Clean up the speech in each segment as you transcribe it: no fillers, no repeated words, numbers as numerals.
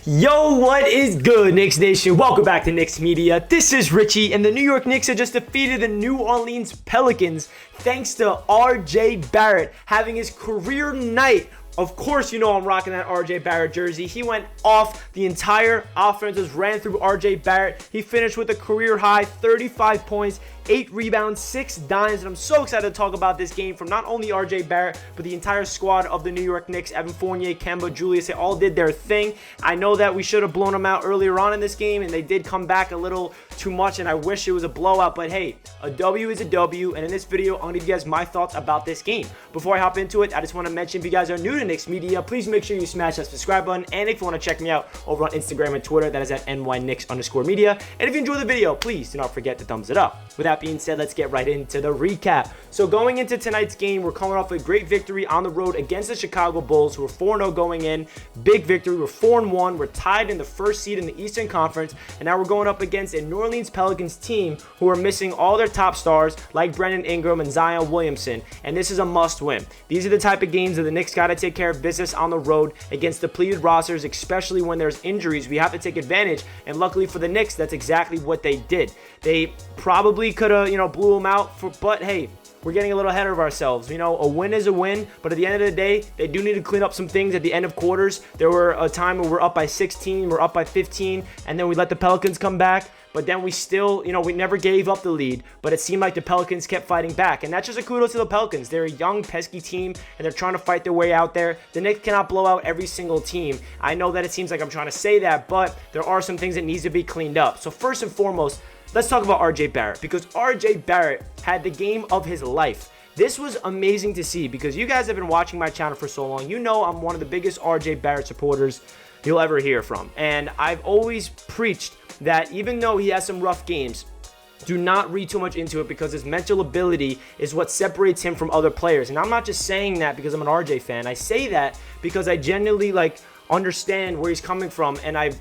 Yo, what is good, Knicks Nation? Welcome back to Knicks Media. This is Richie, and the New York Knicks have just defeated the New Orleans Pelicans thanks to RJ Barrett having his career night. Of course, you know I'm rocking that RJ Barrett jersey. He went off. The entire offense just ran through RJ Barrett. He finished with a career high 35 points, 8 rebounds, 6 dimes, and I'm so excited to talk about this game from not only RJ Barrett, but the entire squad of the New York Knicks. Evan Fournier, Kemba, Julius, they all did their thing. I know that we should have blown them out earlier on in this game, and they did come back a little too much, and I wish it was a blowout, but hey, a W is a W, and in this video, I'm going to give you guys my thoughts about this game. Before I hop into it, I just want to mention, if you guys are new to Knicks Media, please make sure you smash that subscribe button, and if you want to check me out over on Instagram and Twitter, that is at nyknicks_media, and if you enjoy the video, please do not forget to thumbs it up. With that being said, let's get right into the recap. So going into tonight's game, we're coming off a great victory on the road against the Chicago Bulls, who were 4-0 going in. Big victory. We're 4-1. We're tied in the first seed in the Eastern Conference, and now we're going up against a New Orleans Pelicans team who are missing all their top stars like Brandon Ingram and Zion Williamson, and this is a must-win. These are the type of games that the Knicks got to take care of business on the road against depleted rosters, especially when there's injuries. We have to take advantage, and luckily for the Knicks, that's exactly what they did. They probably could have, blew them out, but hey, we're getting a little ahead of ourselves. A win is a win, but at the end of the day, they do need to clean up some things at the end of quarters. There were a time where we're up by 16, we're up by 15, and then we let the Pelicans come back. But then we still, we never gave up the lead, but it seemed like the Pelicans kept fighting back. And that's just a kudos to the Pelicans. They're a young, pesky team, and they're trying to fight their way out there. The Knicks cannot blow out every single team. I know that it seems like I'm trying to say that, but there are some things that needs to be cleaned up. So first and foremost, let's talk about RJ Barrett, because RJ Barrett had the game of his life. This was amazing to see, because you guys have been watching my channel for so long. You know I'm one of the biggest RJ Barrett supporters you'll ever hear from. And I've always preached that even though he has some rough games, do not read too much into it, because his mental ability is what separates him from other players. And I'm not just saying that because I'm an RJ fan. I say that because I genuinely understand where he's coming from, and I've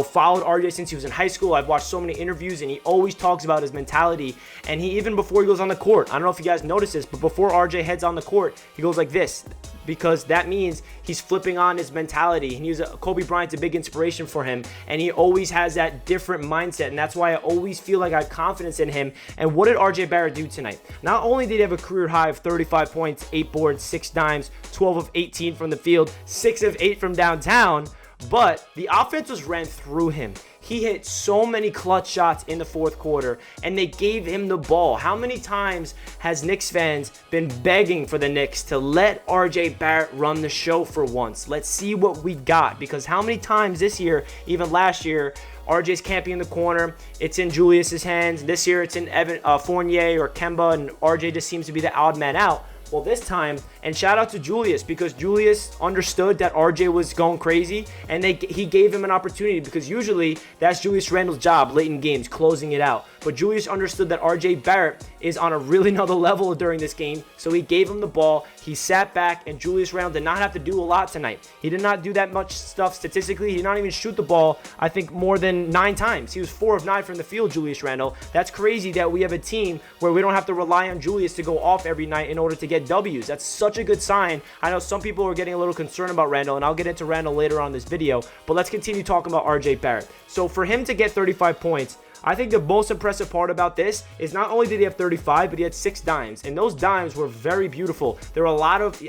followed RJ since he was in high school. I've watched so many interviews, and he always talks about his mentality. And he, even before he goes on the court, I don't know if you guys noticed this, but before RJ heads on the court, he goes like this, because that means he's flipping on his mentality. And Kobe Bryant's a big inspiration for him, and he always has that different mindset, and that's why I always feel like I have confidence in him. And what did RJ Barrett do tonight? Not only did he have a career high of 35 points, 8 boards, 6 dimes, 12 of 18 from the field, 6 of 8 from downtown, but the offense just ran through him. He hit so many clutch shots in the fourth quarter, and they gave him the ball. How many times has Knicks fans been begging for the Knicks to let RJ Barrett run the show for once? Let's see what we got, because how many times this year, even last year, RJ's camping in the corner, it's in Julius's hands. This year it's in Evan Fournier or Kemba, and RJ just seems to be the odd man out. Well, this time, and shout out to Julius, because Julius understood that RJ was going crazy, and he gave him an opportunity, because usually that's Julius Randle's job late in games, closing it out. But Julius understood that RJ Barrett is on a really another level during this game, so he gave him the ball. He sat back, and Julius Randle did not have to do a lot tonight. He did not do that much stuff statistically. He did not even shoot the ball, I think, more than 9 times. He was 4 of 9 from the field, Julius Randle. That's crazy that we have a team where we don't have to rely on Julius to go off every night in order to get W's. That's such a good sign. I know some people are getting a little concerned about Randle, and I'll get into Randle later on in this video, but let's continue talking about RJ Barrett. So for him to get 35 points, I think the most impressive part about this is not only did he have 35, but he had 6 dimes, and those dimes were very beautiful. There were a lot of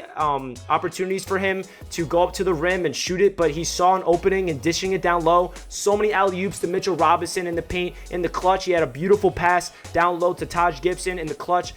opportunities for him to go up to the rim and shoot it, but he saw an opening and dishing it down low. So many alley-oops to Mitchell Robinson in the paint, in the clutch. He had a beautiful pass down low to Taj Gibson in the clutch.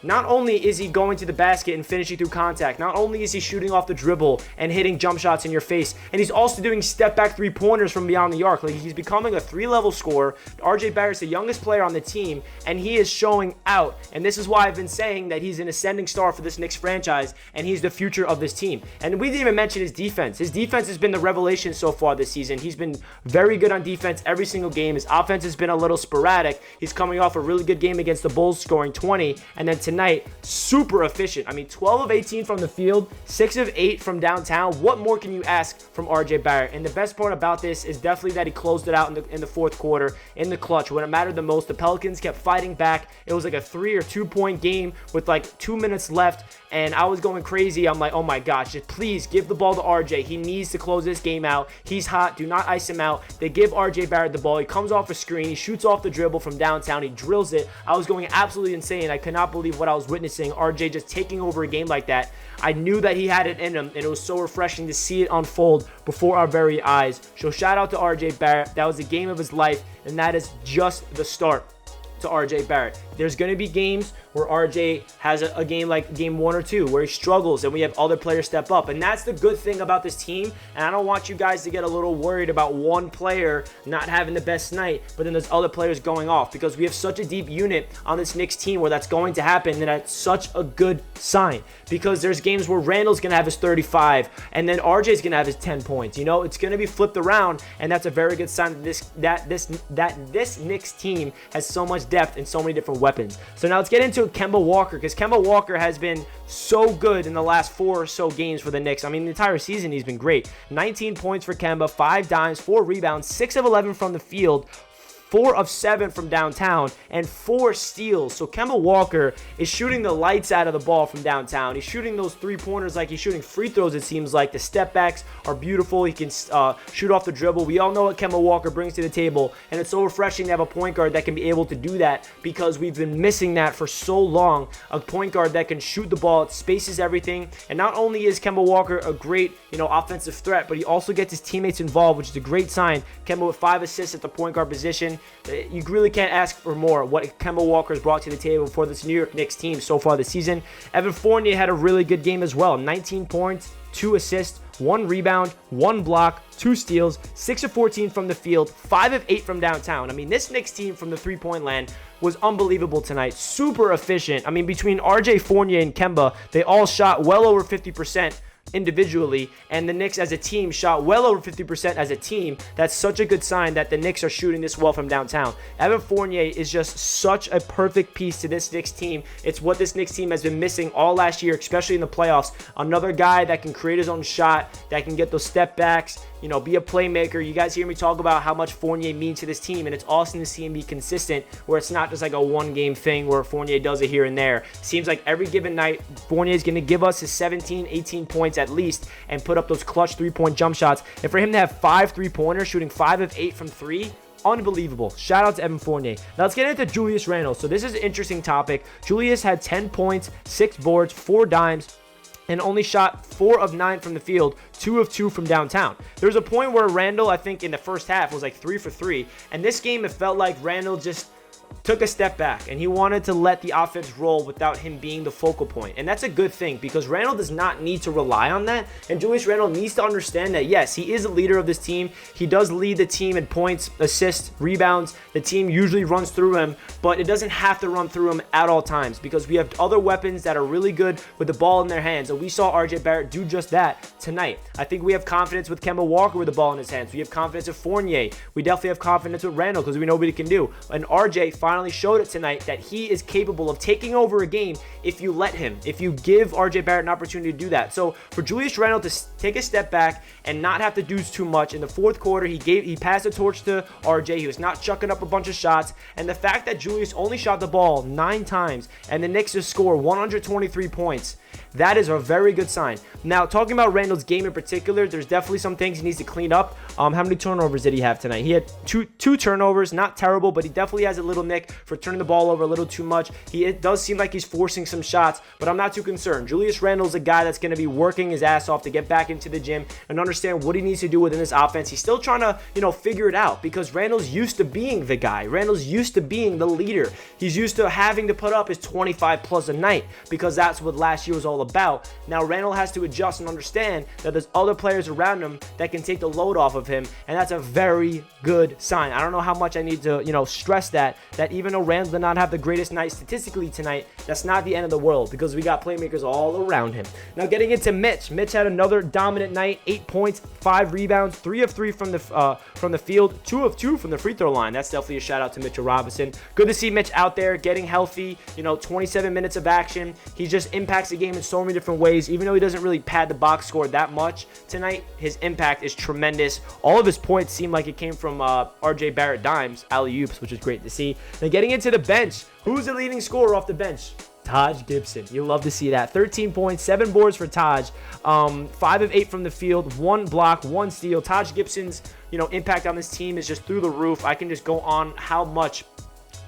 Not only is he going to the basket and finishing through contact, not only is he shooting off the dribble and hitting jump shots in your face, and he's also doing step-back three-pointers from beyond the arc. He's becoming a 3-level scorer. RJ Barrett's the youngest player on the team, and he is showing out. And this is why I've been saying that he's an ascending star for this Knicks franchise, and he's the future of this team. And we didn't even mention his defense. His defense has been the revelation so far this season. He's been very good on defense every single game. His offense has been a little sporadic. He's coming off a really good game against the Bulls, scoring 20, and then tonight, tonight, super efficient. I mean, 12 of 18 from the field, 6 of 8 from downtown. What more can you ask from RJ Barrett? And the best part about this is definitely that he closed it out in the fourth quarter, in the clutch, when it mattered the most. The Pelicans kept fighting back. It was like a 3 or 2 point game with like 2 minutes left, and I was going crazy. I'm like, oh my gosh, just please give the ball to RJ. He needs to close this game out. He's hot. Do not ice him out. They give RJ Barrett the ball. He comes off a screen. He shoots off the dribble from downtown. He drills it. I was going absolutely insane. I could not believe what I was witnessing. RJ just taking over a game like that. I knew that he had it in him, and it was so refreshing to see it unfold before our very eyes. So shout out to RJ Barrett. That was the game of his life, and that is just the start to RJ Barrett. There's going to be games where RJ has a game like game 1 or 2 where he struggles and we have other players step up. And that's the good thing about this team. And I don't want you guys to get a little worried about one player not having the best night, but then there's other players going off, because we have such a deep unit on this Knicks team where that's going to happen. And that's such a good sign, because there's games where Randle's going to have his 35 and then RJ's going to have his 10 points. You know, it's going to be flipped around, and that's a very good sign that this Knicks team has so much depth and so many different weapons. So now let's get into Kemba Walker, because Kemba Walker has been so good in the last 4 or so games for the Knicks. I mean, the entire season he's been great. 19 points for Kemba, 5 dimes, 4 rebounds, 6 of 11 from the field, 4 of 7 from downtown, and 4 steals. So Kemba Walker is shooting the lights out of the ball from downtown. He's shooting those 3-pointers like he's shooting free throws, it seems like. The step backs are beautiful. He can shoot off the dribble. We all know what Kemba Walker brings to the table, and it's so refreshing to have a point guard that can be able to do that, because we've been missing that for so long. A point guard that can shoot the ball, it spaces everything. And not only is Kemba Walker a great, offensive threat, but he also gets his teammates involved, which is a great sign. Kemba with 5 assists at the point guard position. You really can't ask for more what Kemba Walker has brought to the table for this New York Knicks team so far this season. Evan Fournier had a really good game as well. 19 points, 2 assists, 1 rebound, 1 block, 2 steals, 6 of 14 from the field, 5 of 8 from downtown. I mean, this Knicks team from the three-point land was unbelievable tonight. Super efficient. I mean, between RJ, Fournier, and Kemba, they all shot well over 50% individually, and the Knicks as a team shot well over 50% as a team. That's such a good sign that the Knicks are shooting this well from downtown. Evan Fournier is just such a perfect piece to this Knicks team. It's what this Knicks team has been missing all last year, especially in the playoffs. Another guy that can create his own shot, that can get those step backs, be a playmaker. You guys hear me talk about how much Fournier means to this team, and it's awesome to see him be consistent, where it's not just like a one-game thing where Fournier does it here and there. Seems like every given night, Fournier is going to give us his 17, 18 points at least and put up those clutch 3-point jump shots. And for him to have 5 3-pointers, shooting 5 of 8 from 3, unbelievable. Shout out to Evan Fournier. Now let's get into Julius Randle. So this is an interesting topic. Julius had 10 points, 6 boards, 4 dimes, and only shot 4 of 9 from the field, 2 of 2 from downtown. There was a point where Randle, I think in the first half, was like 3 for 3. And this game, it felt like Randle just took a step back, and he wanted to let the offense roll without him being the focal point. And that's a good thing, because Randle does not need to rely on that. And Julius Randle needs to understand that, yes, he is a leader of this team. He does lead the team in points, assists, rebounds. The team usually runs through him, but it doesn't have to run through him at all times, because we have other weapons that are really good with the ball in their hands. And we saw RJ Barrett do just that tonight. I think we have confidence with Kemba Walker with the ball in his hands. We have confidence with Fournier. We definitely have confidence with Randle, because we know what he can do. And RJ finally showed it tonight that he is capable of taking over a game if you let him, if you give RJ Barrett an opportunity to do that. So for Julius Randle to take a step back and not have to do too much in the fourth quarter, he passed the torch to RJ. He was not chucking up a bunch of shots, and the fact that Julius only shot the ball 9 times and the Knicks just score 123 points, that is a very good sign. Now, talking about Randle's game in particular, there's definitely some things he needs to clean up. How many turnovers did he have tonight? He had two turnovers, not terrible, but he definitely has a little nick for turning the ball over a little too much. It does seem like he's forcing some shots, but I'm not too concerned. Julius Randle's a guy that's going to be working his ass off to get back into the gym and understand what he needs to do within this offense. He's still trying to, figure it out, because Randle's used to being the guy. Randle's used to being the leader. He's used to having to put up his 25 plus a night, because that's what last year was all about. Now Randle has to adjust and understand that there's other players around him that can take the load off of him, and that's a very good sign. I don't know how much I need to, stress that even though Randle did not have the greatest night statistically tonight, that's not the end of the world, because we got playmakers all around him. Now getting into Mitch. Mitch had another dominant night. 8 points, 5 rebounds, 3 of 3 from the field, 2 of 2 from the free throw line. That's definitely a shout out to Mitchell Robinson. Good to see Mitch out there getting healthy. 27 minutes of action. He just impacts the game in so many different ways. Even though he doesn't really pad the box score that much tonight, his impact is tremendous. All of his points seem like it came from RJ Barrett dimes, alley-oops, which is great to see. Then getting into the bench, who's the leading scorer off the bench? Taj Gibson. You love to see that. 13 points, 7 boards for Taj. 5 of 8 from the field, 1 block, 1 steal. Taj Gibson's, impact on this team is just through the roof. I can just go on how much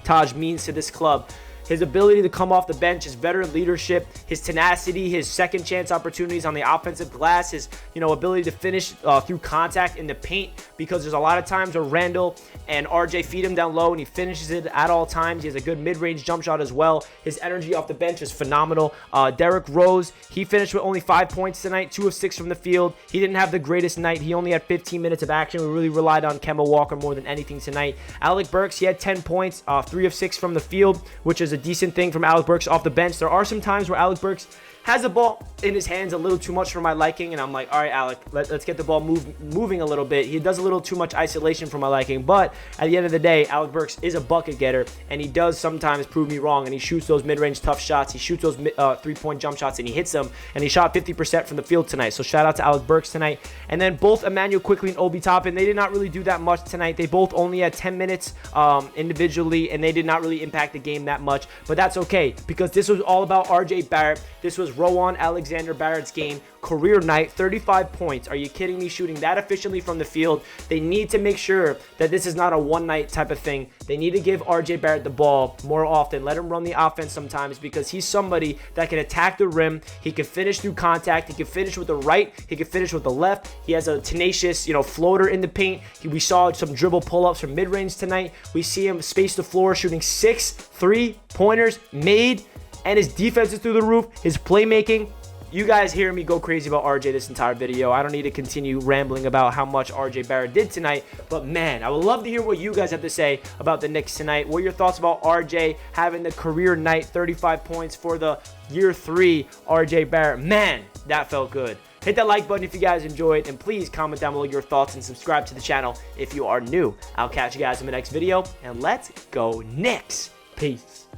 Taj means to this club. His ability to come off the bench, his veteran leadership, his tenacity, his second chance opportunities on the offensive glass, his ability to finish through contact in the paint, because there's a lot of times where Randle and RJ feed him down low and he finishes it at all times. He has a good mid-range jump shot as well. His energy off the bench is phenomenal. Derrick Rose, he finished with only 5 points tonight, 2 of 6 from the field. He didn't have the greatest night. He only had 15 minutes of action. We really relied on Kemba Walker more than anything tonight. Alec Burks, he had 10 points, 3 of 6 from the field, which is a decent thing from Alec Burks off the bench. There are some times where Alec Burks has the ball in his hands a little too much for my liking, and I'm like, all right, Alec, let's get the ball moving a little bit. He does a little too much isolation for my liking, but at the end of the day, Alec Burks is a bucket getter, and he does sometimes prove me wrong, and he shoots those mid-range tough shots. He shoots those three-point jump shots, and he hits them, and he shot 50% from the field tonight. So shout out to Alec Burks tonight. And then both Emmanuel Quickley and Obi Toppin, they did not really do that much tonight. They both only had 10 minutes individually, and they did not really impact the game that much, but that's okay, because this was all about RJ Barrett. This was Rowan Alexander Barrett's game, career night, 35 points. Are you kidding me? Shooting that efficiently from the field. They need to make sure that this is not a one-night type of thing. They need to give RJ Barrett the ball more often. Let him run the offense sometimes, because he's somebody that can attack the rim. He can finish through contact. He can finish with the right. He can finish with the left. He has a tenacious, floater in the paint. We saw some dribble pull-ups from mid-range tonight. We see him space the floor, shooting 6 3-pointers made, and his defense is through the roof. His playmaking. You guys hear me go crazy about RJ this entire video. I don't need to continue rambling about how much RJ Barrett did tonight, but man, I would love to hear what you guys have to say about the Knicks tonight. What are your thoughts about RJ having the career night, 35 points for the year 3 RJ Barrett? Man, that felt good. Hit that like button if you guys enjoyed, and please comment down below your thoughts and subscribe to the channel if you are new. I'll catch you guys in the next video, and let's go Knicks. Peace.